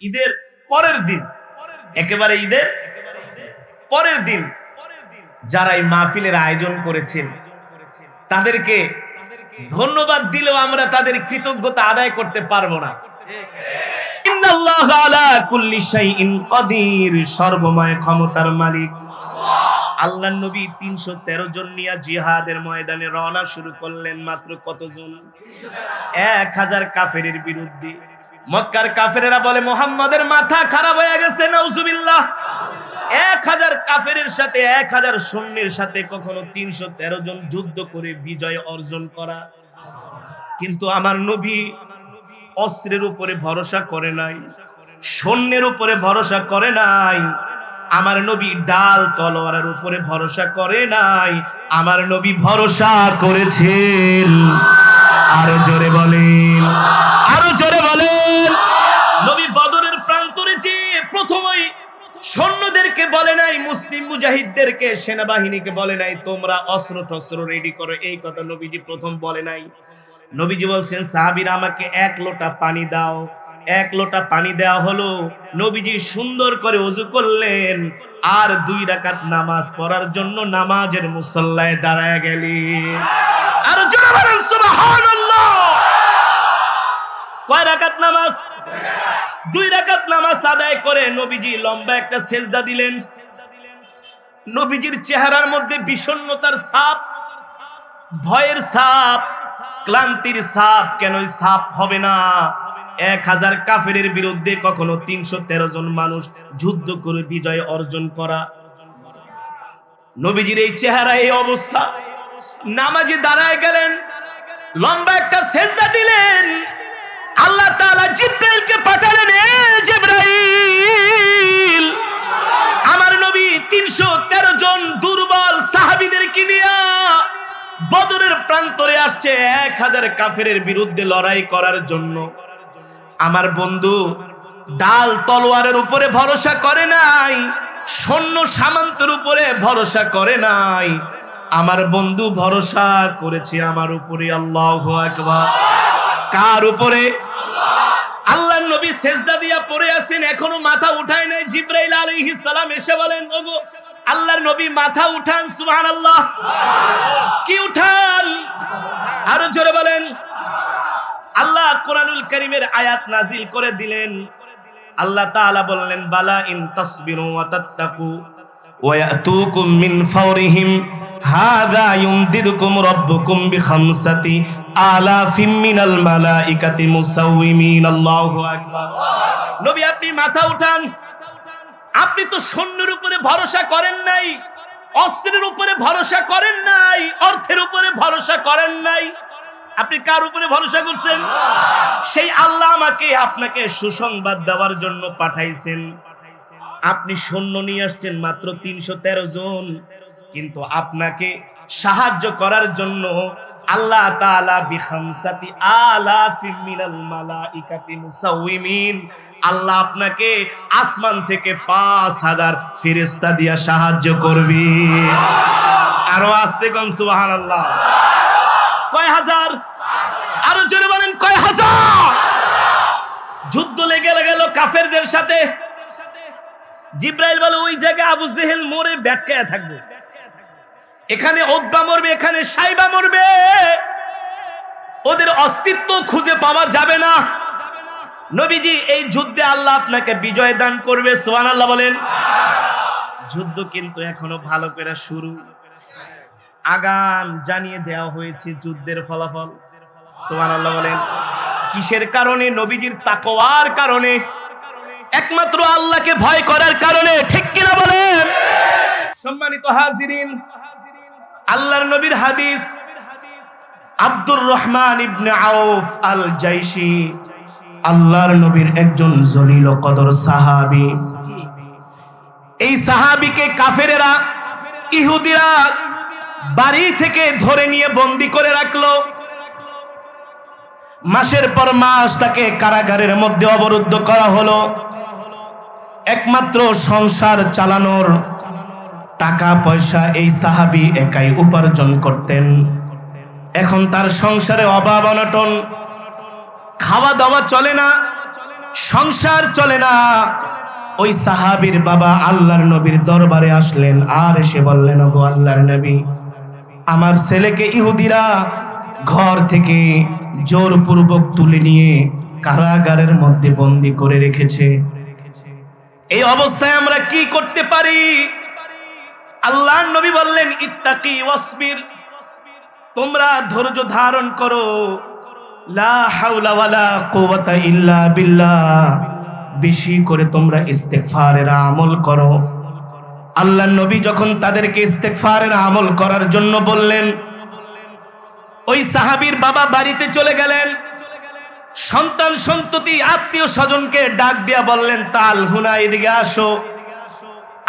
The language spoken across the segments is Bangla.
ঈদের পরের দিন, একেবারে ঈদের পরের দিন যারা এই মাহফিলের আয়োজন করেছেন তাদেরকে ধন্যবাদ দিলেও আমরা তাদের কৃতজ্ঞতা আদায় করতে পারবো না। ইন্নাল্লাহু আলা কুল্লি শাইইন কাদির, সর্বময় ক্ষমতার মালিক আল্লাহর নবী ৩১৩ জন নিয়ে জিহাদের ময়দানে রওনা শুরু করলেন। মাত্র কতজন? ১০০০ কাফেরের বিরুদ্ধে। মক্কার কাফেরেরা বলে মুহাম্মাদের মাথা খারাপ হয়ে গেছে, নাউজুবিল্লাহ। ১০০০ কাফেরের সাথে ১০০০ সৈন্যের সাথে কখনো ৩১৩ জন যুদ্ধ করে বিজয় অর্জন করা। কিন্তু আমার নবী অস্ত্রের উপরে ভরসা করে নাই, সৈন্যের উপরে ভরসা করে নাই। আমার নবী ডাল তলোয়ারের উপরে ভরসা করে নাই, আমার নবী ভরসা করেছেন। আরো জোরে বলেন, আরো জোরে বলেন। নবী বদরের প্রান্তরে যে প্রথমেই সৈন্যদেরকে বলে নাই, মুসলিম মুজাহিদদেরকে, সেনাবাহিনীকে বলে নাই তোমরা অস্ত্র টস্ত্র রেডি করো, এই কথা নবীজি প্রথম বলে নাই। নবীজি বলছেন সাহাবীরা আমাকে ১ লোটা পানি দাও। ১ লোটা পানি দেওয়া হলো। নবীজি সুন্দর করে ওযু করলেন আর ২ রাকাত নামাজ পড়ার জন্য নামাজের মুসল্লায় দাঁড়ায় গেলেন। আর জোরে বলেন সুবহানাল্লাহ। কয় রাকাত নামাজ? ২ রাকাত নামাজ আদায় করে নবীজি লম্বা একটা সেজদা দিলেন। নবীজির চেহারার মধ্যে বিষণ্ণতার ছাপ, ভয়ের ছাপ, ক্লান্তির ছাপ। কেন ছাপ হবে না? ১০০০ কাফেরের বিরুদ্ধে কখনো ৩১৩ জন মানুষ যুদ্ধ করে বিজয় অর্জন করা। নবীজির এই চেহারা, এই অবস্থা। নামাজে দাঁড়ায় গেলেন, লম্বা একটা সেজদা দিলেন। আল্লাহ তাআলা জিবরাইলকে পাঠালেন, এ জিবরাইল, আমার নবী ৩১৩ জন দুর্বল সাহাবীদেরকে নিয়ে বদরের প্রান্তরে আসছে ১০০০ কাফেরের বিরুদ্ধে লড়াই করার জন্য। আমার বন্ধু ডাল তলোয়ারের উপরে ভরসা করে নাই, সৈন্য সামন্তের উপরে ভরসা করে নাই। আমার বন্ধু ভরসা করেছে আমার উপরে। আল্লাহু আকবার। কার উপরে? আল্লাহর নবী সেজদা দিয়া পড়ে আছেন, এখনো মাথা উঠায় নাই। জিবরাইল আলাইহিস সালাম এসে বলেন, ওগো আল্লাহর নবী মাথা উঠান। সুবহানাল্লাহ। কি উঠান? আরো জোরে বলেন। আল্লাহ কোরআনুল কারীমের আয়াত নাজিল করে দিলেন। আল্লাহ তাআলা বললেন, বালা ইন তাসবিরু ওয়া তাত্তাকু ওয়া ইয়াতুকুম মিন ফাওরিহিম হাযা ইউমদিদুকুম রাব্বুকুম বিখামসাতি আলাফিম মিনাল মালাইকাতি মুসাউওয়িমিন। আল্লাহু আকবার। নবী আপনি মাথা উঠান। আপনি তো সৈন্যের উপরে ভরসা করেন নাই, অস্ত্রের উপরে ভরসা করেন নাই, অর্থের উপরে ভরসা করেন নাই। আপনি কার উপরে ভরসা করছেন? সেই আল্লাহ আমাকে আপনাকে সুসংবাদ দেওয়ার জন্য পাঠাইছেন। আপনি সৈন্য নিয়ে আসছেন মাত্র ৩১৩ জন, কিন্তু আপনাকে সাহায্য করার জন্য আল্লাহ তাআলা বিখামসাতি আলাফিম মিনাল মালাইকাতি মুসাউওয়িমিন, আল্লাহ আপনাকে আসমান থেকে ৫০০০ ফেরেশতা দিয়া সাহায্য করবে। আরো আস্তে কোন সুবহানাল্লাহ। কয় হাজার? আরো জোরে বলেন, কয় হাজার? যুদ্ধ লেগে গেল কাফেরদের সাথে। জিবরাইল বলে, ওই জায়গায় আবু জেহেল মরে ব্যাটকায়া থাকবে, এখানে উতবা মরবে, এখানে সাইবা মরবে, ওদের অস্তিত্ব খুঁজে পাওয়া যাবে না। নবীজি এই যুদ্ধে আল্লাহ আপনাকে বিজয় দান করবে। সুবহানাল্লাহ বলেন। যুদ্ধ কিন্তু এখনো ভালো করে শুরু, আগাম জানিয়ে দেওয়া হয়েছে যুদ্ধের ফলাফল। সুবহানাল্লাহ বলেন। কিসের কারণে? নবীজির তাকওয়ার কারণে, একমাত্র আল্লাহকে ভয় করার কারণে। ঠিক কিনা বলেন? সম্মানিত হাজিরিন, আল্লাহর নবীর হাদিস, আব্দুর রহমান ইবনে আউফ আল জাইশি, আল্লাহর নবীর একজন জলিল কদর সাহাবী। এই সাহাবীকে কাফেরেরা, ইহুদিরা বাড়ি থেকে ধরে নিয়ে বন্দী করে রাখলো। মাসের পর মাস তাকে কারাগারের মধ্যে অবরুদ্ধ করা হলো। একমাত্র সংসার চালানোর টাকা পয়সা এই সাহাবী একাই উপার্জন করতেন। এখন তার সংসারে অভাব অনটন, খাওয়া দাওয়া চলে না, সংসার চলে না। ওই সাহাবীর বাবা আল্লাহর নবীর দরবারে আসলেন আর এসে বললেন, ওগো আল্লাহর নবী, আমার ছেলেকে ইহুদিরা ঘর থেকে জোরপূর্বক তুলে নিয়ে কারাগারের মধ্যে বন্দী করে রেখেছে। এই অবস্থায় আমরা কি করতে পারি? আল্লাহর নবী বললেন, ইত্তাকি ওয়াসবির, তোমরা ধৈর্য ধারণ করো, লা হাওলা ওয়ালা কুওয়াতা ইল্লা বিল্লাহ, বেশি করে তোমরা ইস্তেগফারের আমল করো। আল্লাহর নবী যখন তাদেরকে ইস্তেগফারের আমল করার জন্য বললেন, ওই সাহাবীর বাবা বাড়িতে চলে গেলেন। সন্তান সন্ততি আত্মীয় স্বজনকে ডাক দিয়া বললেন, তাল হুনা, এদিকে আসো।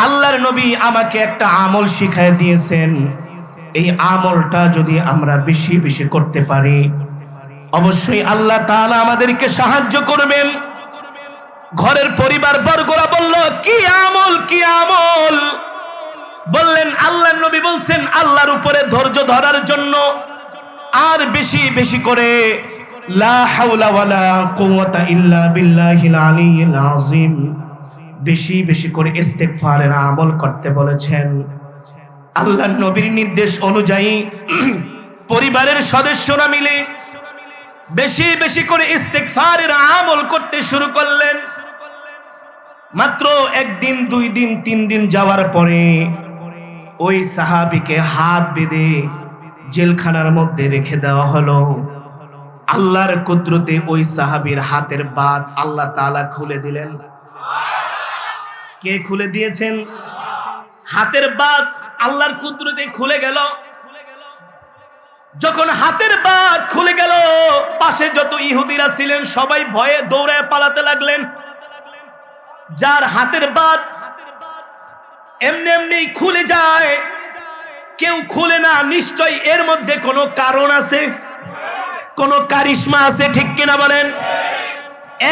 আল্লাহর নবী আমাকে একটা আমল শিখায় দিয়েছেন, এই আমলটা যদি আমরা বেশি বেশি করতে পারি অবশ্যই আল্লাহ তাআলা আমাদেরকে সাহায্য করবেন। ঘরের পরিবার বর্গরা বলল, কি আমল, কি আমল? বললেন, আল্লাহর নবী বলছেন আল্লাহর উপরে ধৈর্য ধরার জন্য আর বেশি বেশি করে লা হাওলা ওয়ালা কুওয়াতা ইল্লা বিল্লাহিল আলিয়্যিল আযীম, বেশি বেশি করে ইস্তেগফারের আমল করতে বলেছেন। আল্লাহর নবীর নির্দেশ অনুযায়ী পরিবারের সদস্যরা মিলে বেশি বেশি করে ইস্তেগফারের আমল করতে শুরু করলেন। মাত্র একদিন, 2 দিন, 3 দিন যাওয়ার পরে ওই সাহাবীকে হাত বেঁধে জেলখানার মধ্যে রেখে দেওয়া হলো। আল্লাহর কুদরতে ওই সাহাবীর হাতের বাঁধ আল্লাহ তাআলা খুলে দিলেন। কে খুলে দিয়েছেন? হাতের বাঁধ আল্লাহর কুদরতে খুলে গেল। যখন হাতের বাঁধ খুলে গেল, পাশে যত ইহুদিরা ছিলেন সবাই ভয়ে দৌড়ে পালাতে লাগলেন। যার হাতের বাঁধ এমনি এমনি খুলে যায়, কেউ খুলে না, নিশ্চয় এর মধ্যে কোনো কারণ আছে, কোনো কারিশমা আছে, ঠিক কিনা বলেন?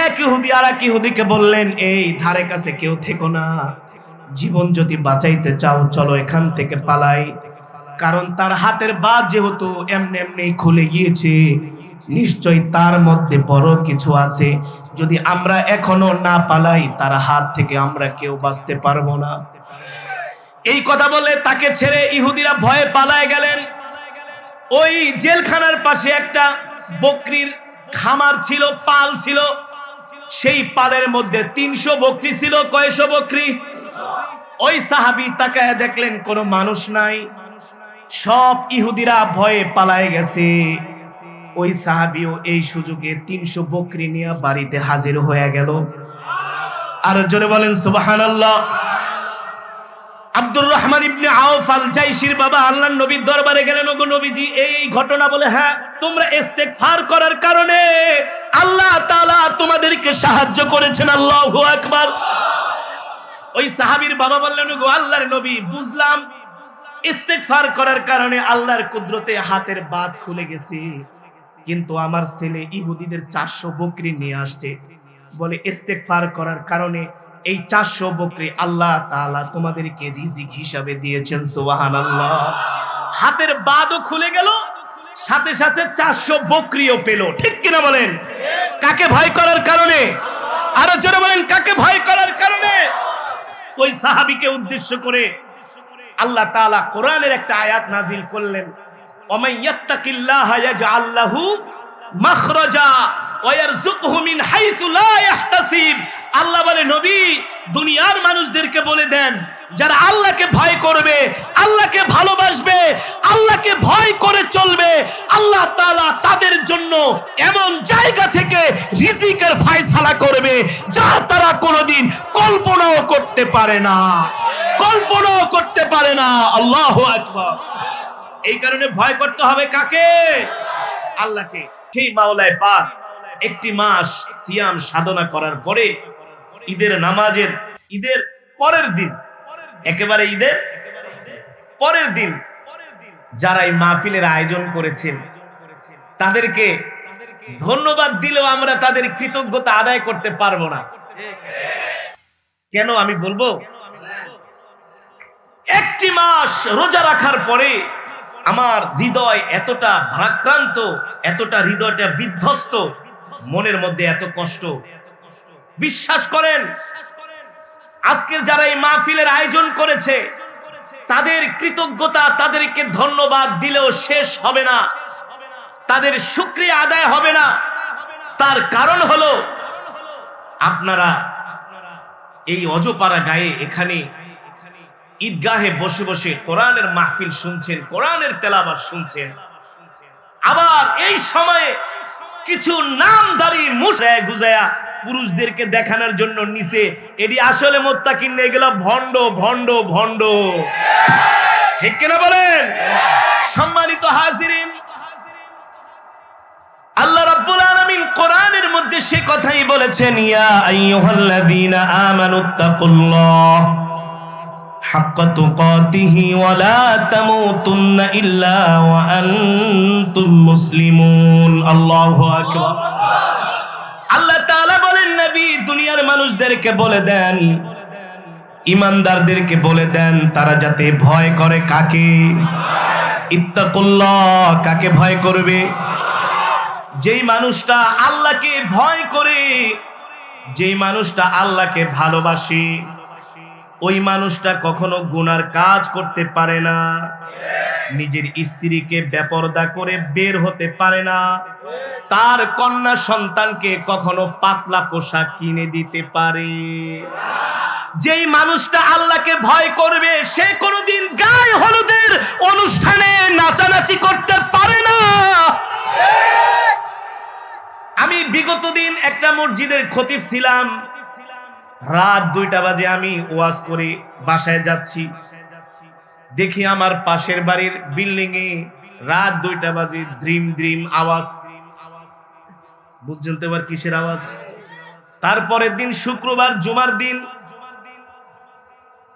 এক ইহুদি আর এক ইহুদিকে বললেন, এই ধারে কাছে কেউ থেকো না, জীবন যদি বাঁচাইতে চাও চলো এখান থেকে পালাই। কারণ তার হাতের বাঁধ যেহেতু এমনি এমনি খুলে গিয়েছে, নিশ্চয় তার মধ্যে বড় কিছু আছে। যদি আমরা এখনো না পালাই তার হাত থেকে আমরা কেউ বাঁচতে পারবো না। এই কথা বলে তাকে ছেড়ে ইহুদিরা ভয়ে পালায় গেলেন। ওই জেলখানার পাশে একটা বকরির খামার ছিল, পাল ছিল। সেই পালের মধ্যে 300 বকরি ছিল। কয়শো বকরি? ওই সাহাবী তাকায় দেখলেন কোনো মানুষ নাই, সব ইহুদিরা ভয়ে পালায় গেছে। ওই সাহাবীও এই সুযোগে 300 বকরি নিয়ে বাড়িতে হাজির হয়ে গেল। আর জোরে বলেন সুবহানাল্লাহ। আব্দুর রহমান ইবনে আউফ আল জাইশির বাবা আল্লাহর নবীর দরবারে গেলেন, ওগো নবীজি এই ঘটনা বলে, হ্যাঁ তোমরা ইস্তেগফার করার কারণে আল্লাহ তাআলা তোমাদেরকে সাহায্য করেছেন। আল্লাহু আকবার। ওই সাহাবীর বাবা বললেন, ওগো আল্লাহর নবী, বুঝলাম ইস্তেগফার করার কারণে আল্লাহর কুদরতে হাতের বাঁধ খুলে গেছে, কিন্তু আমার ছেলে ইহুদিদের 400 বকরি নিয়ে আসছে, বলে ইস্তেগফার করার কারণে এই 400 বকরি আল্লাহ তাআলা তোমাদেরকে রিজিক হিসাবে দিয়েছেন। সুবহানাল্লাহ। হাতের বাঁধও খুলে গেল, সাথে সাথে 400 বকরিও পেল, ঠিক কিনা বলেন? কাকে ভয় করার কারণে? আরো জোরে বলেন, কাকে ভয় করার কারণে? ওই সাহাবীকে উদ্দেশ্য করে আল্লাহ তাআলা কোরআনের একটা আয়াত নাজিল করলেন, ওয়ামান ইয়াত্তাকিল্লাহা ইয়াজআল লাহু মাখরাজা ওয়া ইয়ারযুকহু মিন হাইসু লা ইয়াহতাসিব। আল্লাহ বলে, নবী দুনিয়ার মানুষদেরকে বলে দেন, যারা আল্লাহকে ভয় করবে, আল্লাহকে ভালোবাসবে, আল্লাহকে ভয় করে চলবে, আল্লাহ তাআলা তাদের জন্য এমন জায়গা থেকে রিজিকের ফয়সালা করবে যা তারা কোনোদিন কল্পনাও করতে পারে না, কল্পনাও করতে পারে না। আল্লাহু আকবার। এই কারণে ভয় করতে হবে কাকে? আল্লাহকে। সেই মাওলায় পাক একটি মাস সিয়াম সাধনা করার পরে ঈদের নামাজের ঈদের পরের দিন, একেবারে ঈদের পরের দিন যারা এই মাহফিলের আয়োজন করেছেন তাদেরকে ধন্যবাদ দিলেও আমরা তাদের কৃতজ্ঞতা আদায় করতে পারবো না। কেন আমি বলবো, একটি মাস রোজা রাখার পরে আমার হৃদয় এতটা ভারাক্রান্ত, এতটা হৃদয়টা বিধ্বস্ত, মনের মধ্যে এত কষ্ট, বিশ্বাস করেন, আজকের যারা এই মাহফিলের আয়োজন করেছে তাদের কৃতজ্ঞতা, তাদেরকে ধন্যবাদ দিলেও শেষ হবে না, তাদের শুকরিয়া আদায় হবে না। তার কারণ হলো আপনারা এই অজপাড়া গায়ে এখানে ঈদগাহে বসে বসে কোরআনের মাহফিল শুনছেন, কোরআনের তেলাওয়াত শুনছেন। আবার এই সময়ে কিছু নামধারী মুশরিক গুজায়া পুরুষদেরকে দেখানোর জন্য নিচে, এটি আসলে মুত্তাকিন না, এগুলা ভণ্ড ভণ্ড ভণ্ড, ঠিক কিনা বলেন? সম্মানিত হাজিরিন, আল্লাহ রাব্বুল আলামিন কোরআনের মধ্যে সে কথাই বলেছেন, ইয়া আইয়ুহাল্লাযীনা আমানুত্তাকুল্লাহ হাক্কা তুকাতিহি ওয়া লা তামুতুন্না ইল্লা ওয়া আনতুম মুসলিমুন। আল্লাহু আকবার। আল্লাহ তাআলা বলেন, নবী দুনিয়ার মানুষদেরকে বলে দেন, ঈমানদারদেরকে বলে দেন, তারা যাতে ভয় করে কাকে? ইত্তাকুল্লাহ, কাকে ভয় করবে? যেই মানুষটা আল্লাহকে ভয় করে, যেই মানুষটা আল্লাহকে ভালোবাসে, ওই মানুষটা কখনো গুনার কাজ করতে পারে না, নিজের স্ত্রীকে বেপরদা করে বের হতে পারে না, তার কন্যা সন্তানকে কখনো পাতলা পোশাক কিনে দিতে পারে। যেই মানুষটা আল্লাহকে ভয় করবে সে কোনোদিন গায়ে হলুদের অনুষ্ঠানে নাচানাচি করতে পারে না। আমি বিগত দিন একটা মসজিদের খতিব ছিলাম, রাত 2টা বাজে আমি ওয়াজ করে বাসায় যাচ্ছি, দেখি আমার পাশের বাড়ির বিল্ডিং এ রাত 2টা বাজে দ্রিম দ্রিম আওয়াজ। বুঝছেন তো এবার কিসের আওয়াজ? তারপরের দিন শুক্রবার জুমার দিন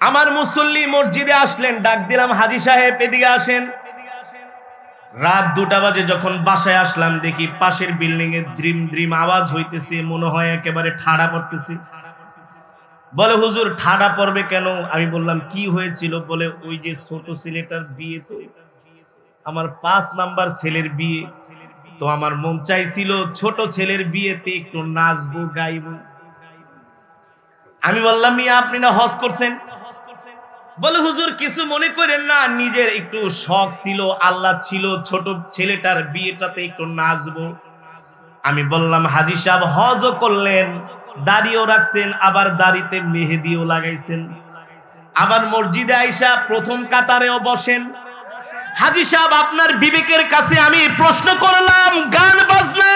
আমার মুসল্লি মসজিদে আসলেন, ডাক দিলাম, হাজী সাহেব এদিকে আসেন। রাত 2টা বাজে যখন বাসায় আসলাম, দেখি পাশের বিল্ডিং এ দ্রিম দ্রিম আওয়াজ হইতেছে, মনে হয় একেবারে ঠাড়া পড়তেছে। বলে, হুজুর ঠাড়া পড়বে কেন? আমি বললাম, কি হয়েছিল? বলে, ওই যে ছোট ছেলেটার বিয়ে, তো আমার 5 নাম্বার ছেলের বিয়ে, তো আমার মন চাইছিল ছোট ছেলের বিয়েতে একটু নাচবো গাইবো। আমি বললাম, মিয়া আপনি না হজ করছেন? বলে, হুজুর কিছু মনে করেন না, নিজের একটু শখ ছিল, আল্লাহ ছিল, ছোট ছেলেটার বিয়েটাতে একটু নাচবো। আমি বললাম, হাজী সাহেব হজও করলেন, দাড়িও রাখছেন, আবার দাড়িতে মেহেদিও লাগাইছেন, আবার মসজিদে আইসা প্রথম কাতারেও বসেন। হাজী সাহেব আপনার বিবেকের কাছে আমি প্রশ্ন করলাম, গান বাজনা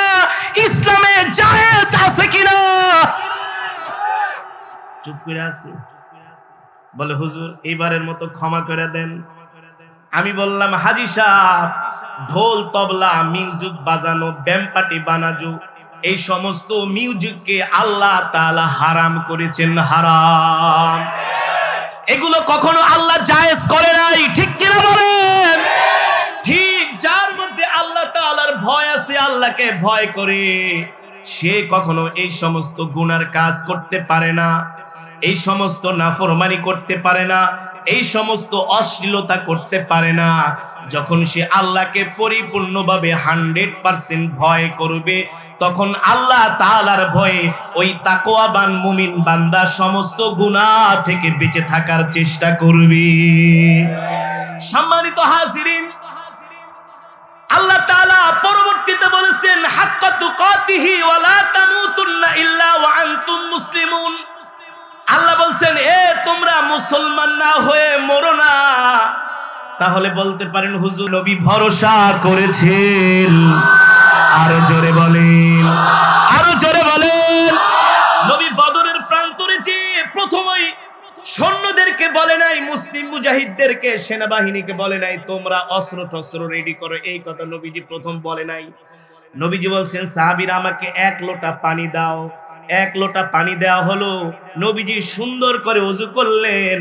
ইসলামে জায়েজ আছে কিনা? চুপ করে আছে। বলে, হুজুর এইবারের মতো ক্ষমা করে দেন। আমি বললাম, হাজী সাহেব ঢোল তবলা মিউজিক বাজানো, ব্যামপাটি বানাজু, এই সমস্ত মিউজিককে আল্লাহ তাআলা হারাম করেছেন, হারাম। এগুলো কখনো আল্লাহ জায়েজ করে নাই, ঠিক কিনা বলেন? ঠিক যার মধ্যে আল্লাহ তাআলার ভয় আছে, আল্লাহকে ভয় করে, সে কখনো এই সমস্ত গুনার কাজ করতে পারে না, এই সমস্ত নাফরমানি করতে পারে না, এই সমস্ত অশ্লীলতা করতে পারে না। যখন সে আল্লাহকে পরিপূর্ণভাবে 100% ভয় করবে, তখন আল্লাহ তাআলার ভয়ে ওই তাকওয়াবান মুমিন বান্দা সমস্ত গুনাহ থেকে বেঁচে থাকার চেষ্টা করবে। সম্মানিত হাজিরিন, আল্লাহ তাআলা পরবর্তীতে বলেছেন, হাক্কা তুকাতিহি ওয়া লা তামুতুন্না ইল্লা ওয়া আনতুম মুসলিমুন। আল্লাহ বলছেন, তোমরা মুসলমান না হয়ে মরো না। তাহলে বলতে পারেন, হুজুর নবী ভরসা করেছেন, আরো জোরে বলেন, আরো জোরে বলেন। নবী বদরের প্রান্তরে যে প্রথমেই সৈন্যদেরকে বলে নাই, মুসলিম মুজাহিদদেরকে, সেনাবাহিনীকে বলে নাই তোমরা অস্ত্র টস্ত্র রেডি করো, এই কথা নবীজি প্রথম বলে নাই। নবীজি বলছেন, সাহাবীরা আমাকে 1 লোটা পানি দাও। 1 লোটা পানি দেওয়া হলো, নবীজি সুন্দর করে ওযু করলেন,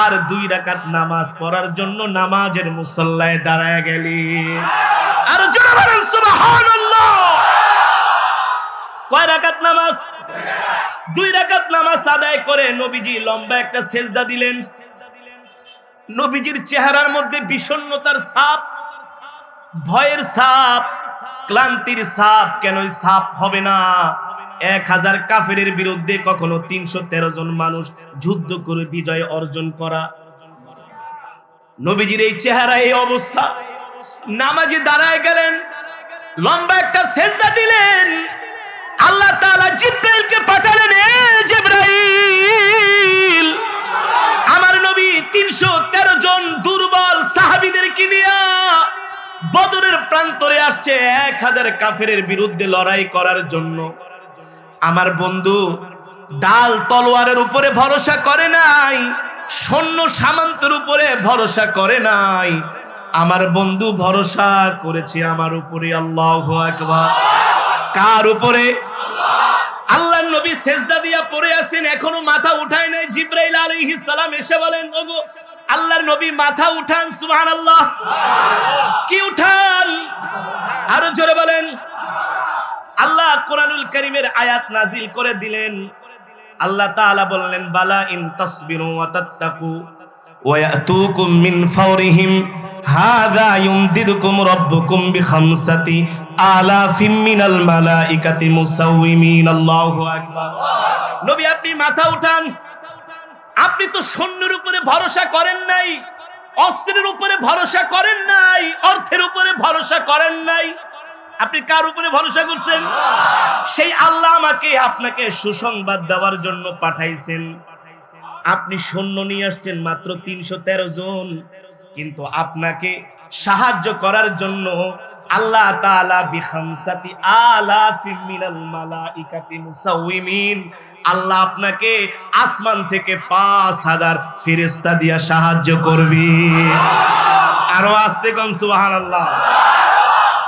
আর 2 রাকাত নামাজ পড়ার জন্য নামাজের মুসল্লায় দাঁড়ায় গেলেন। আর জোরে বলেন সুবহানাল্লাহ। কয় রাকাত নামাজ? 2 রাকাত নামাজ আদায় করে নবীজি লম্বা একটা সেজদা দিলেন। নবীজির চেহারার মধ্যে বিষণ্ণতার ছাপ, ভয়ের ছাপ, ক্লান্তির ছাপ। কেন ছাপ হবে না? 1000 কাফেরের বিরুদ্ধে কখনো 313 জন মানুষ যুদ্ধ করে বিজয় অর্জন করা। নবীজির এই চেহারা, এই অবস্থা, নামাজে দাঁড়ায় গেলেন, লম্বা একটা সেজদা দিলেন। আল্লাহ তাআলা জিবরাইলকে পাঠালেন, এ জিবরাইল, আমার নবী 313 জন দুর্বল সাহাবীদেরকে নিয়ে বদরের প্রান্তরে আসছে 1000 কাফেরের বিরুদ্ধে লড়াই করার জন্য। আমার বন্ধু ডাল তলোয়ারের উপরে ভরসা করে নাই, সৈন্য সামন্তের উপরে ভরসা করে নাই, আমার বন্ধু ভরসা করেছে আমার উপরে। আল্লাহু আকবার। কার উপরে? আল্লাহর নবী সেজদা দিয়া পড়ে আছেন, এখনো মাথা উঠায় নাই। জিবরাইল আলাইহিস সালাম এসে বলেন, ওগো আল্লাহর নবী মাথা উঠান। সুবহানাল্লাহ। কি উঠান? আরো জোরে বলেন। আল্লাহ কোরআনুল কারীমের আয়াত নাজিল করে দিলেন। আল্লাহ তাআলা বললেন, বালা ইন তাসবিরু ওয়া তাত্তাকু ওয়া ইয়াতুকুম মিন ফাওরিহিম হাযা ইউমদিদুকুম রাব্বুকুম বিখামসাতি আলাফিম মিনাল মালাইকাতি মুসাউমিন। আল্লাহু আকবার। নবী আপনি মাথা উঠান। আপনি তো সৈন্যের উপরে ভরসা করেন নাই, অস্ত্রের উপরে ভরসা করেন নাই, অর্থের উপরে ভরসা করেন নাই। আপনি কার উপরে ভরসা করছেন? সেই আল্লাহ আমাকে আপনাকে সুসংবাদ দেওয়ার জন্য পাঠাইছেন। আপনি সৈন্য নিয়ে আসছেন মাত্র 313 জন, কিন্তু আপনাকে সাহায্য করার জন্য আল্লাহ তাআলা বিখামসাতি আলাফিম মিনাল মালাইকাতি মুসাউমিন, আল্লাহ আপনাকে আসমান থেকে 5000 ফেরেশতা দিয়া সাহায্য করবে। আরো আস্তে কোন সুবহানাল্লাহ।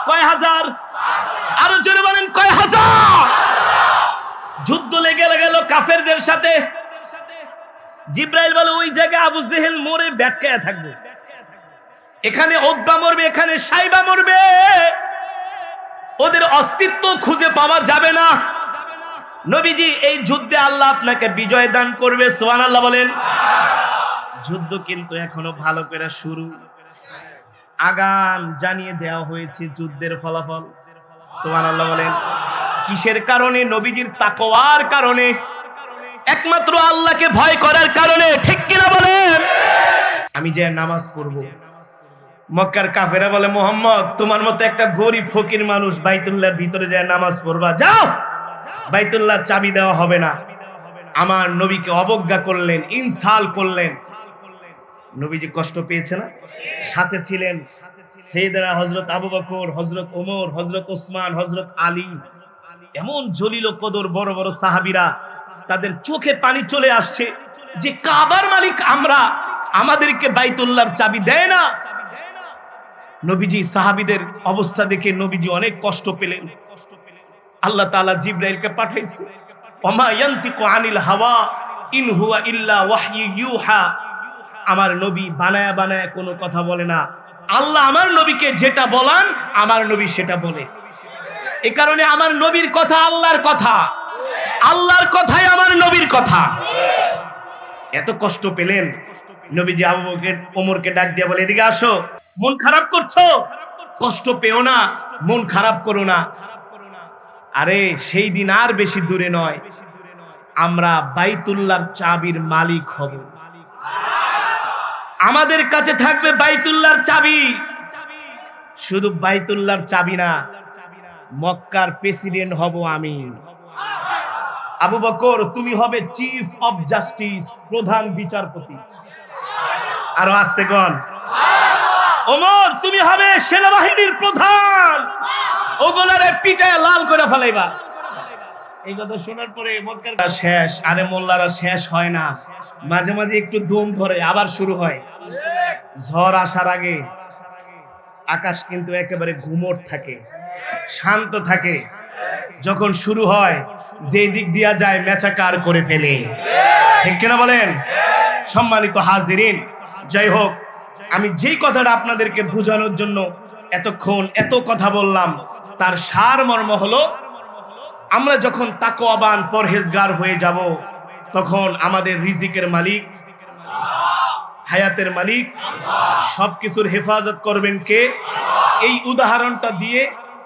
কয় হাজার? আরো জোরে বলেন, কয় হাজার? যুদ্ধ লেগে গেল কাফেরদের সাথে। জিবরাইল বলে, ওই জায়গায় আবু জেহেল মরে ব্যাটকায়া থাকবে, এখানে উতবা মরবে, এখানে সাইবা মরবে, ওদের অস্তিত্ব খুঁজে পাওয়া যাবে না। নবীজি এই যুদ্ধে আল্লাহ আপনাকে বিজয় দান করবে। সুবহানাল্লাহ বলেন। যুদ্ধ কিন্তু এখনো ভালো করে শুরু, আগাম জানিয়ে দেওয়া হয়েছে যুদ্ধের ফলাফল। সুবহানাল্লাহ বলেন। কিসের কারণে? নবীজির তাকওয়ার কারণে, একমাত্র আল্লাহকে ভয় করার কারণে। ঠিক কিনা বলেন? আমি যে নামাজ পড়ব, মক্কার কাফেরা বলে, মুহাম্মদ তোমার মতো একটা গরিব ফকির মানুষ বাইতুল্লাহর ভিতরে যায় নামাজ পড়বা, যাও, বাইতুল্লাহ চাবি দেওয়া হবে না। আমার নবীকে অবজ্ঞা করলেন, ইনসাল করলেন। নবীজি কষ্ট পেয়েছে না? সাথে ছিলেন সাইয়েদনা হযরত আবু বকর, হযরত ওমর, হযরত ওসমান, হযরত আলী, এমন জলিল কদর বড় বড় সাহাবীরা, তাদের চোখে পানি চলে আসছে যে কাবার মালিক আমরা, আমাদেরকে বাইতুল্লাহর চাবি দেয় না। নবীজি সাহাবীদের অবস্থা দেখে নবীজি অনেক কষ্ট পেলেন। আল্লাহ তাআলা জিবরাইলকে পাঠাইছে, ওমা ইয়ানতিকু আনিল হাওয়া ইন হুয়া ইল্লা ওয়াহয়ু ইউহা। আমার নবী বানায়া বানায়া কোনো কথা বলে না, আল্লাহ আমার নবীকে যেটা বলান আমার নবী সেটা বলে। এই কারণে আমার নবীর কথা আল্লাহর কথা, আল্লাহর কথাই আমার নবীর কথা। এত কষ্ট পেলেন নবীজি আবু বকর ওমরকে ডাক দিয়ে বলে, এদিকে আসো, মন খারাপ করছো, কষ্ট পেও না, মন খারাপ করো না। আরে সেই দিন আর বেশি দূরে নয়, আমরা বাইতুল্লাহর চাবির মালিক হব, আমাদের কাছে থাকবে বাইতুল্লাহর চাবি। শুধু বাইতুল্লাহর চাবি না, মক্কার প্রেসিডেন্ট হব আমি। আবু বকর তুমি হবে চিফ অফ জাস্টিস, প্রধান বিচারপতি। আরো আস্তে কোন। ওমর তুমি হবে সেনাবাহিনীর প্রধান, ওগুলারে পিটায় লাল করে ফেলাইবা। এই কথা শোনার পরে মক্কার শেষ। আরে মোল্লারা শেষ হয় না, মাঝে মাঝে একটু দম ধরে আবার শুরু হয়। ঝড় আসার আগে আকাশ কিন্তু একেবারে ঘুমট থাকে, শান্ত থাকে। যখন শুরু হয় যে দিক দিয়া যায় মেচাকার করে ফেলে। ঠিক কিনা বলেন? সম্মানিত হাজিরিন, যাই হোক, আমি যেই কথাটা আপনাদেরকে বোঝানোর জন্য এতক্ষণ এত কথা বললাম, তার সার মর্ম হলো, আমরা যখন তাকওয়াবান পরহেজগার হয়ে যাব, তখন আমাদের রিজিকের মালিক, হায়াতের মালিক, সবকিছুর হেফাজত করবেন কে? এই উদাহরণটা দিয়ে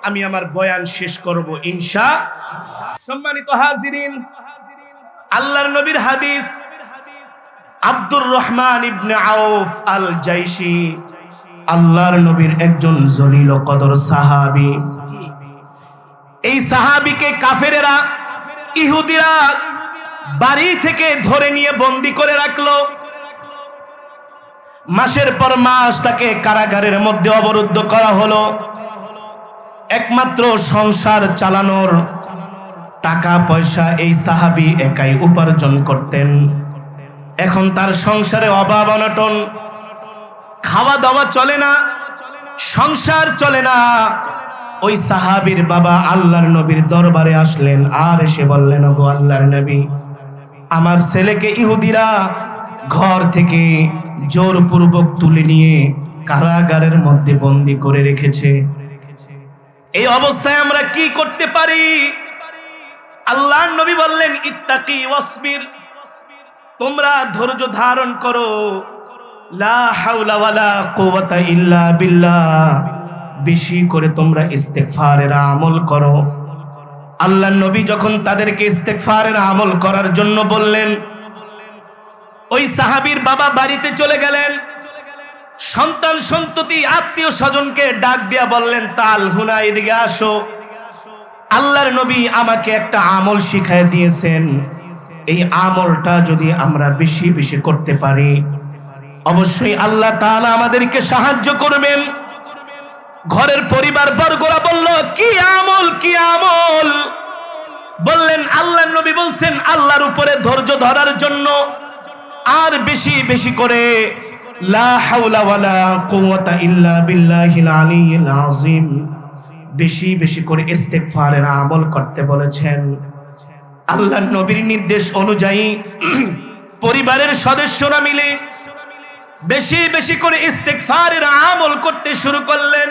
আমি আমার বয়ান শেষ করব সম্মানিত হাজিরিন, আল্লাহর নবীর হাদিস, আব্দুর রহমান ইবনে আউফ আল জাইশি আল্লাহর নবীর একজন জলিল কদর সাহাবী। এই সাহাবীকে কাফেরেরা, ইহুদিরা বাড়ি থেকে ধরে নিয়ে বন্দী করে রাখলো। মাসের পর মাস তাকে কারাগারের মধ্যে অবরুদ্ধ করা হলো। একমাত্র সংসার চালানোর টাকা পয়সা এই সাহাবী একাই উপার্জন করতেন। এখন তার সংসারে অভাব অনটন, খাওয়া দাওয়া চলে না, সংসার চলে না। ওই সাহাবীর বাবা আল্লাহর নবীর দরবারে আসলেন আর এসে বললেন, ওগো আল্লাহর নবী, আমার ছেলেকে ইহুদিরা ঘর থেকে জোরপূর্বক তুলে নিয়ে কারাগারের মধ্যে বন্দী করে রেখেছে। এই অবস্থায় আমরা কি করতে পারি? আল্লাহর নবী বললেন, ইত্তাকি ওয়াসবির, তোমরা ধৈর্য ধারণ করো। লা হাওলা ওয়ালা কুওয়াতা ইল্লা বিল্লাহ, বেশি করে তোমরা ইস্তেগফারের আমল করো। আল্লাহর নবী যখন তাদেরকে ইস্তেগফারের আমল করার জন্য বললেন, ওই সাহাবীর বাবা বাড়িতে চলে গেলেন। সন্তান সন্ততি আত্মীয় স্বজনকে ডাক দিয়া বললেন, তাল হুনা, এদিকে আসো। আল্লাহর নবী আমাকে একটা আমল শিখায় দিয়েছেন, এই আমলটা যদি আমরা বেশি বেশি করতে পারি অবশ্যই আল্লাহ তাআলা আমাদেরকে সাহায্য করবেন। ঘরের পরিবার বর্গরা বলল, কি আমল, কি আমল? বললেন, আল্লাহর নবী বলছেন আল্লাহর উপরে ধৈর্য ধরার জন্য আর বেশি বেশি করে লা হাওলা ওয়ালা কুওয়াতা ইল্লা বিল্লাহিল আলিয়্যিল আযীম, বেশি বেশি করে ইস্তেগফারের আমল করতে বলেছেন। আল্লাহর নবীর নির্দেশ অনুযায়ী পরিবারের সদস্যরা মিলে বেশি বেশি করে ইস্তেগফারের আমল করতে শুরু করলেন।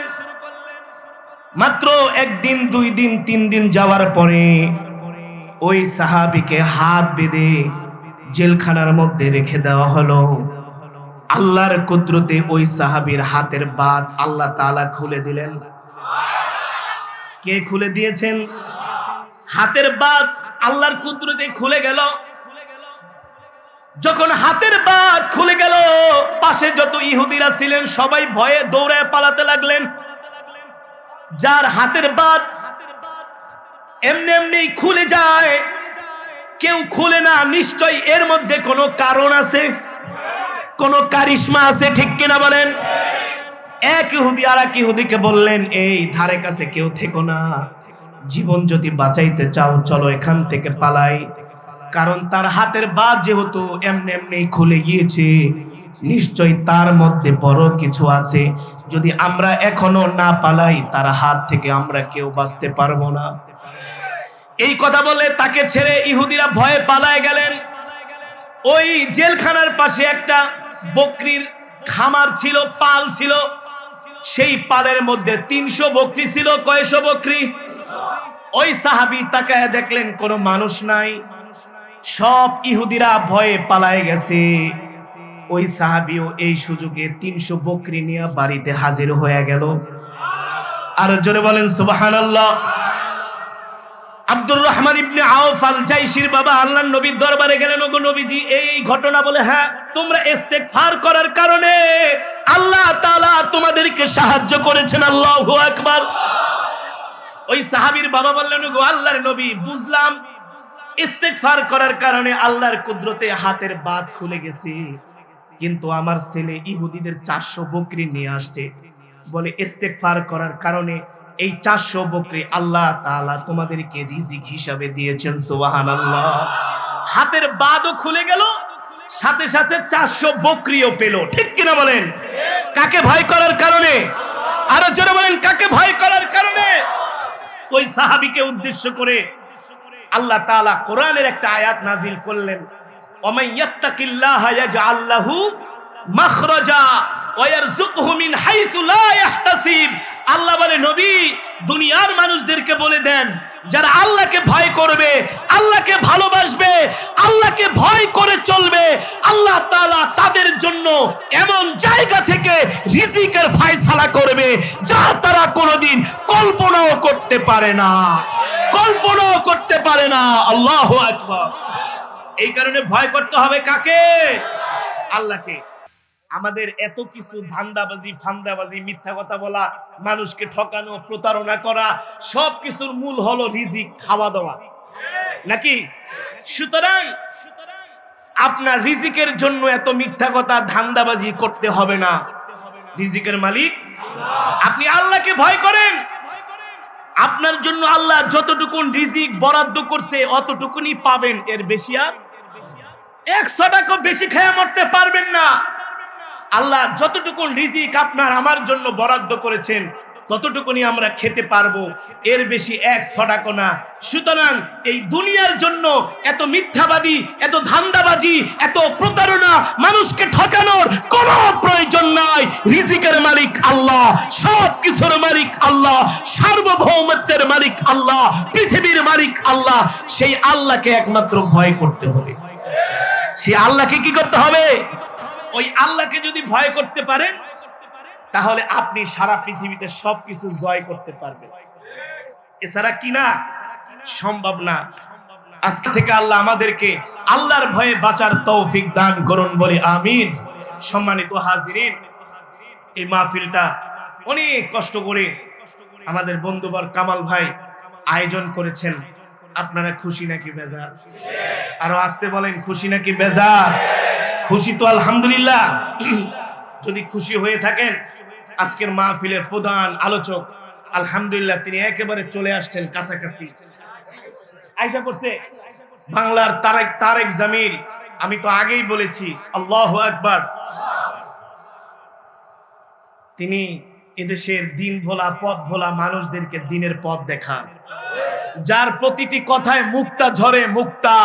মাত্র একদিন, 2 দিন, 3 দিন যাওয়ার পরে ওই সাহাবীকে হাত বেঁধে জেলখানার মধ্যে রেখে দেওয়া হলো। আল্লাহর কুদরতে ওই সাহাবীর হাতের বাঁধ আল্লাহ তাআলা খুলে দিলেন। কে খুলে দিয়েছেন? হাতের বাঁধ আল্লাহর কুদরতে খুলে গেল। যখন হাতের বাঁধ খুলে গেল, পাশে যত ইহুদিরা ছিলেন সবাই ভয়ে দৌড়ে পালাতে লাগলেন। যার হাতের বাঁধ এমনি এমনি খুলে যায়, কেউ খুলে না, নিশ্চয় এর মধ্যে কোনো কারণ আছে, কোনো কারিশমা আছে, ঠিক কিনা বলেন? এক ইহুদি আর এক ইহুদিকে বললেন, এই ধারে কাছে কেউ থেকো না, জীবন যদি বাঁচাইতে চাও চলো এখান থেকে পালাই। কারণ তার হাতের বাঁধ যেহেতু এমনি এমনি খুলে গিয়েছে, নিশ্চয় তার মধ্যে বড় কিছু আছে। যদি আমরা এখনো না পালাই তার হাত থেকে আমরা কেউ বাঁচতে পারবো না। এই কথা বলে তাকে ছেড়ে ইহুদিরা ভয়ে পালায় গেলেন। ওই জেলখানার পাশে একটা বকরির খামার ছিল, পাল ছিল। সেই পালের মধ্যে 300 বকরি ছিল। কয়শো বকরি? ওই সাহাবী তাকায় দেখলেন কোনো মানুষ নাই, সব ইহুদিরা ভয়ে পালায় গেছে। ওই সাহাবীও এই সুযোগে 300 বকরি নিয়ে বাড়িতে হাজির হয়ে গেল। আর জোরে বলেন সুবহানাল্লাহ। আব্দুর রহমান ইবনে আউফ আল জাইশির বাবা আল্লাহর নবীর দরবারে গেলেন, ওগো নবীজি এই ঘটনা বলে, হ্যাঁ তোমরা ইস্তেগফার করার কারণে আল্লাহ তাআলা তোমাদেরকে সাহায্য করেছেন। আল্লাহু আকবার। ওই সাহাবীর বাবা বললেন, ওগো আল্লাহর নবী, বুঝলাম ইস্তেগফার করার কারণে আল্লাহর কুদরতে হাতের বাঁধ খুলে গেছে, কিন্তু আমার ছেলে ইহুদিদের 400 বকরি নিয়ে আসছে, বলে ইস্তেগফার করার কারণে এই 400 বকরি আল্লাহ তাআলা তোমাদেরকে রিজিক হিসাবে দিয়েছেন। সুবহানাল্লাহ। হাতের বাঁধও খুলে গেল, সাথে সাথে 400 বকরিও পেল। ঠিক কিনা বলেন? কাকে ভয় করার কারণে? আরো জোরে বলেন, কাকে ভয় করার কারণে? ওই সাহাবীকে উদ্দেশ্য করে আল্লাহ তাআলা কোরআনের একটা আয়াত নাজিল করলেন, ওমান ইয়াত্তাকিল্লাহা ইয়াজআল লাহু মাখরাজা ওয়া ইয়ারযুকহু মিন হাইসু লা ইয়াহতাসিব। আল্লাহ বলে নবী দুনিয়ার মানুষদেরকে বলে দেন যারা আল্লাহকে ভয় করবে, আল্লাহকে ভালোবাসবে, আল্লাহকে ভয় করে চলবে, আল্লাহ তাআলা তাদের জন্য এমন জায়গা থেকে রিজিকের ফয়সালা করবে যা তারা কোনোদিন কল্পনাও করতে পারে না, কল্পনাও করতে পারে না। আল্লাহু আকবার। এই কারণে ভয় করতে হবে কাকে? আল্লাহকে। আমাদের এত কিছু ধান্দাবাজি, ফান্দাবাজি, মিথ্যা কথা বলা, মানুষকে ঠকানো, প্রতারণা করা, সব কিছুর মূল হলো রিজিক, খাওয়া দাওয়া, নাকি? সুতরাং আপনার রিজিকের জন্য এত মিথ্যা কথা, ধান্দাবাজি করতে হবে না। রিজিকের মালিক আপনি আল্লাহকে ভয় করেন, আপনার জন্য আল্লাহ যতটুকুন রিজিক বরাদ্দ করছে অতটুকুনি পাবেন, এর বেশি আর 100 টাকা বেশি খেয়ে মরতে পারবেন না। আল্লাহ যতটুকুন রিজিক আপনার আমার জন্য বরাদ্দ করেছেন ততটুকুনি আমরা খেতে পারবো, এর বেশি 100 টাকা না। সুতরাং এই দুনিয়ার জন্য এত মিথ্যাবাদী, এত ধান্দাবাজি, এত প্রতারণা, মানুষকে ঠকানোর কোনো প্রয়োজন নাই। রিজিকের মালিক আল্লাহ, সব কিছুর মালিক আল্লাহ, সার্বভৌমত্বের মালিক আল্লাহ, পৃথিবীর মালিক আল্লাহ। সেই আল্লাহকে একমাত্র ভয় করতে হবে। সেই আল্লাহকে কি করতে হবে? ওই আল্লাহকে যদি ভয় করতে পারেন তাহলে আপনি সারা পৃথিবীতে সবকিছু জয় করতে পারবেন। এছাড়া কি না, সম্ভব না। আজকে থেকে আল্লাহ আমাদেরকে আল্লাহর ভয়ে বাঁচার তৌফিক দান করুন, বলি আমিন। সম্মানিত হাজিরিন, এই মাহফিলটা অনেক কষ্ট করে আমাদের বন্ধুবর কামাল ভাই আয়োজন করেছেন। আপনারা খুশি নাকি বেজার? আরো আসতে বলেন, খুশি নাকি বেজার? খুশি তো আলহামদুলিল্লাহ। যদি খুশি হয়ে থাকেন, আজকের মাহফিলের প্রধান আলোচক আলহামদুলিল্লাহ তিনি একেবারে চলে আসছেন কাছাকাছি, আয়সা করছে বাংলার তারেক জামিল। আমি তো আগেই বলেছি আল্লাহু আকবার। তিনি এদেশের দিন ভোলা, পথ ভোলা মানুষদেরকে দিনের পথ দেখান, যার প্রতিটি কথায় মুক্তা ঝরে, মুক্তা।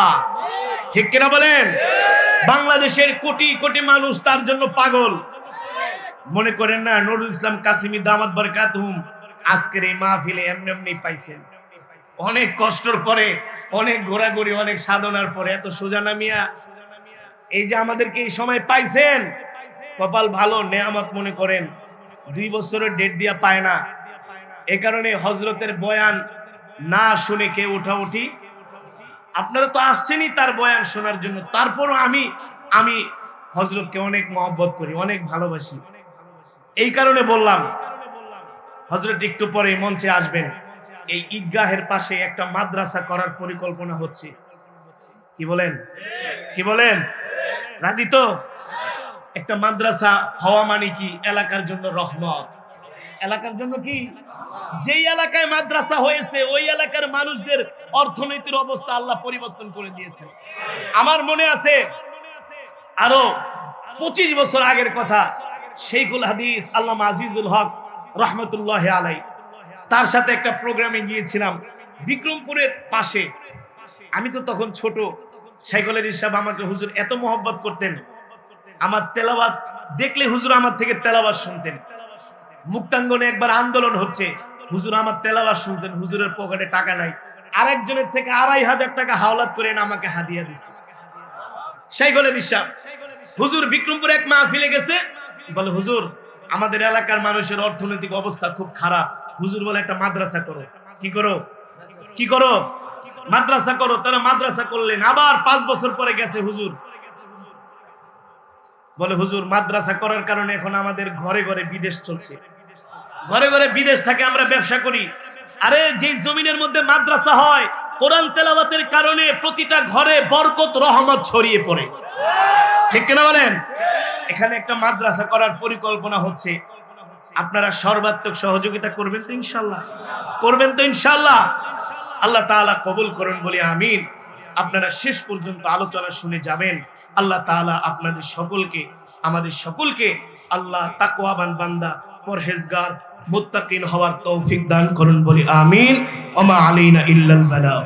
ঠিক কিনা বলেন? বাংলাদেশের কোটি কোটি মানুষ তার জন্য পাগল। মনে করেন না নুরুল ইসলাম কাসিমি দামাত বারাকাতুহুম আজকের এই মাহফিলে এমনি পাইছেন, অনেক কষ্টের পরে, অনেক ঘোরাঘুরি, অনেক সাধনার পরে এত সোজা নামিয়া এই যে আমাদেরকে এই সময় পাইছেন, কপাল ভালো, নেয়ামত মনে করেন। 2 বছরের ডেট দিয়া পায় না। এ কারণে হযরতের বয়ান না শুনে কেউ উঠাউঠি, আপনারা তো আসছেনই তার বয়ান শোনার জন্য। তারপরও আমি হযরতকে অনেক মহব্বত করি, অনেক ভালোবাসি। এই কারণে বললাম হযরত একটু পরে মঞ্চে আসবেন। এই ঈদগাহের পাশে একটা মাদ্রাসা করার পরিকল্পনা হচ্ছে। কি বলেন? কি বলেন? রাজি তো? একটা মাদ্রাসা হওয়া মানে কি এলাকার জন্য রহমত। এলাকার জন্য কি? যেই এলাকায় মাদ্রাসা হয়েছে ওই এলাকার মানুষদের অর্থনৈতিক অবস্থা আল্লাহ পরিবর্তন করে দিয়েছেন। আমার মনে আছে আরো 25 বছর আগের কথা, শেখুল হাদিস আল্লামা আজিজুল হক রহমতুল্লাহ আলাই, তার সাথে একটা প্রোগ্রামে গিয়েছিলাম বিক্রমপুরের পাশে। আমি তো তখন ছোট। শেখুল হাদিস সাহেব আমাকে হুজুর এত মহব্বত করতেন, আমার তেলাওয়াত দেখলে হুজুর আমার থেকে তেলাওয়াত শুনতেন। মুক্তাঙ্গনে একবার আন্দোলন হচ্ছে, হুজুর আমার তেলাওয়াত শুনছেন, হুজুরের পকেটে টাকা নাই, আরেকজনের থেকে 2500 টাকা হাওলাত করে আমাকে হাদিয়া দিছে। শেখুল হাদিস সাহেব হুজুর বিক্রমপুরে এক মাহফিলে গেছে, বলে হুজুর আমাদের এলাকার মানুষের অর্থনৈতিক অবস্থা খুব খারাপ, হুজুর বলে একটা মাদ্রাসা করো। কি করো? কি করো? মাদ্রাসা করো। তারা মাদ্রাসা করলেন। আবার 5 বছর পরে গেছে হুজুর, বলে হুজুর মাদ্রাসা করার কারণে এখন আমাদের ঘরে ঘরে বিদেশ চলছে, ঘরে ঘরে বিদেশ থেকে আমরা ব্যবসা করি। আরে যেই জমিনের মধ্যে মাদ্রাসা হয়, কোরআন তেলাওয়াতের কারণে প্রতিটা ঘরে বরকত, রহমত ছড়িয়ে পড়ে। ঠিক কিনা বলেন? এখানে একটা মাদ্রাসা করার পরিকল্পনা হচ্ছে। আপনারা সর্বাত্মক সহযোগিতা করবেন তো ইনশাআল্লাহ? করবেন তো ইনশাআল্লাহ? আল্লাহ তাআলা কবুল করুন, বলি আমিন। আপনারা শেষ পর্যন্ত আলোচনা শুনে যাবেন। আল্লাহ তাআলা আপনাদের সকলকে, আমাদের সকলকে আল্লাহ তাকওয়াবান বান্দা, পরহেজগার, মুত্তাকিন হওয়ার তৌফিক দান করুন, বলি আমিন। ওয়া মা আলাইনা ইল্লাল বালাগ।